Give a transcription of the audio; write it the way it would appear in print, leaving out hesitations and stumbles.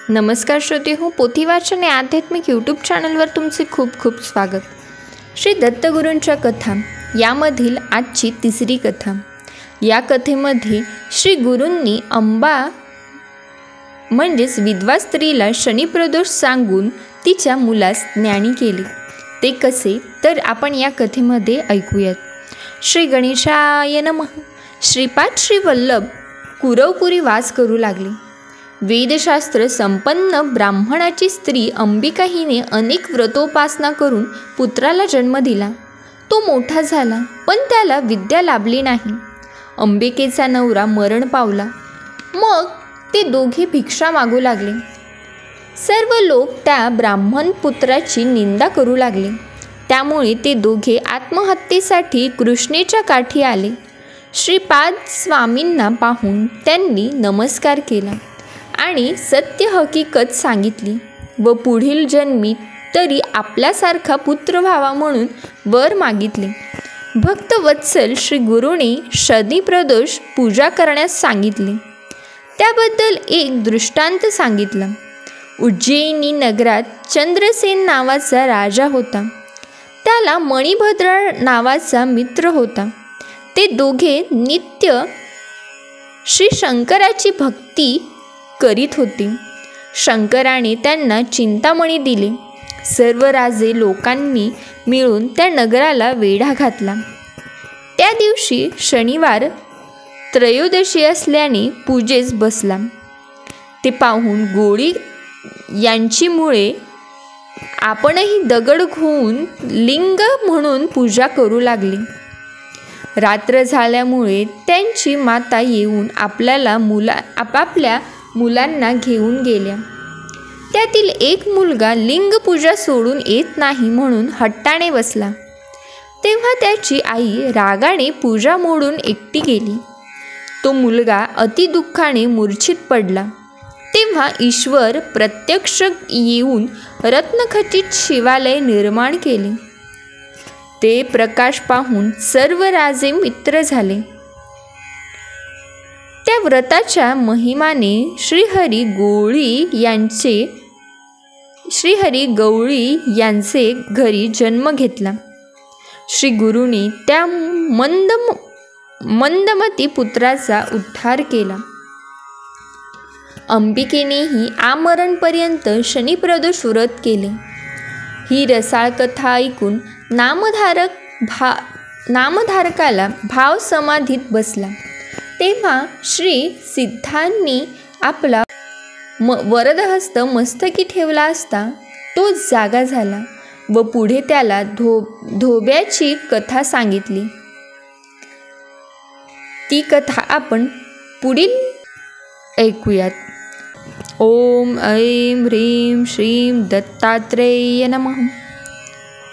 नमस्कार श्रोते हो, पोथी वाचन या आध्यात्मिक यूट्यूब चॅनलवर तुमचे खूप खूप स्वागत. श्री दत्तगुरूंच्या कथा यामधील आजची तिसरी कथा. या कथेमध्ये श्री गुरूंनी अंबा म्हणजेच विधवा स्त्रीला शनिप्रदोष सांगून तिच्या मुलास ज्ञानी केले. ते कसे तर आपण या कथेमध्ये ऐकूयात. श्री गणेशाय नमः. श्रीपाद श्री वल्लभ कुरवपुरी वास करू लागले. वेदशास्त्र संपन्न ब्राह्मणाची स्त्री अंबिका हिने अनेक व्रतोपासना करून पुत्राला जन्म दिला. तो मोठा झाला, पण त्याला विद्या लाभली नाही. अंबिकेचा नवरा मरण पावला. मग ते दोघे भिक्षा मागू लागले. सर्व लोक त्या ब्राह्मण पुत्राची निंदा करू लागले. त्यामुळे ते दोघे आत्महत्येसाठी कृष्णेच्या काठी आले. श्रीपाद स्वामींना पाहून त्यांनी नमस्कार केला आणि सत्य हकीकत सांगितली व पुढील जन्मी तरी आपल्यासारखा पुत्र व्हावा म्हणून वर मागितले. भक्तवत्सल श्री गुरूने शनिप्रदोष पूजा करण्यास सांगितले. त्याबद्दल एक दृष्टांत सांगितला. उज्जैनी नगरात चंद्रसेन नावाचा राजा होता. त्याला मणिभद्र नावाचा मित्र होता. ते दोघे नित्य श्री शंकराची भक्ती करीत होते. शंकराने त्यांना चिंतामणी दिले. सर्व राजे लोकांनी मिळून त्या नगराला वेढा घातला. त्या दिवशी शनिवार त्रयोदशी असल्याने पूजेस बसला. ते पाहून गोळी यांची मुळे आपणही दगड घेऊन लिंग म्हणून पूजा करू लागली. रात्र झाल्यामुळे त्यांची माता येऊन आपापल्या मुलांना घेऊन गेल्या. त्यातील एक मुलगा लिंगपूजा सोडून येत नाही म्हणून हट्टाने बसला. तेव्हा त्याची आई रागाने पूजा मोडून एकटी गेली. तो मुलगा अतिदुःखाने मूर्छित पडला. तेव्हा ईश्वर प्रत्यक्ष येऊन रत्नखचित शिवालय निर्माण केले. ते प्रकाश पाहून सर्व राजे मित्र झाले. त्या व्रताच्या महिमाने श्रीहरी गवळी यांचे घरी जन्म घेतला. श्री गुरूंनी त्या मंदमती पुत्राचा उद्धार केला. अंबिकेनेही आमरणपर्यंत शनिप्रदोष व्रत केले. ही रसाळ कथा ऐकून नामधारकाला भाव समाधीत बसला. तेव्हा श्री सिद्धांनी आपला वरदहस्त मस्तकी ठेवला असता तो जागा झाला व पुढे त्याला धोब्याची कथा सांगितली. ती कथा आपण पुढील ऐकूयात. ओम ऐं ह्रीं श्रीं दत्तात्रेय नमः.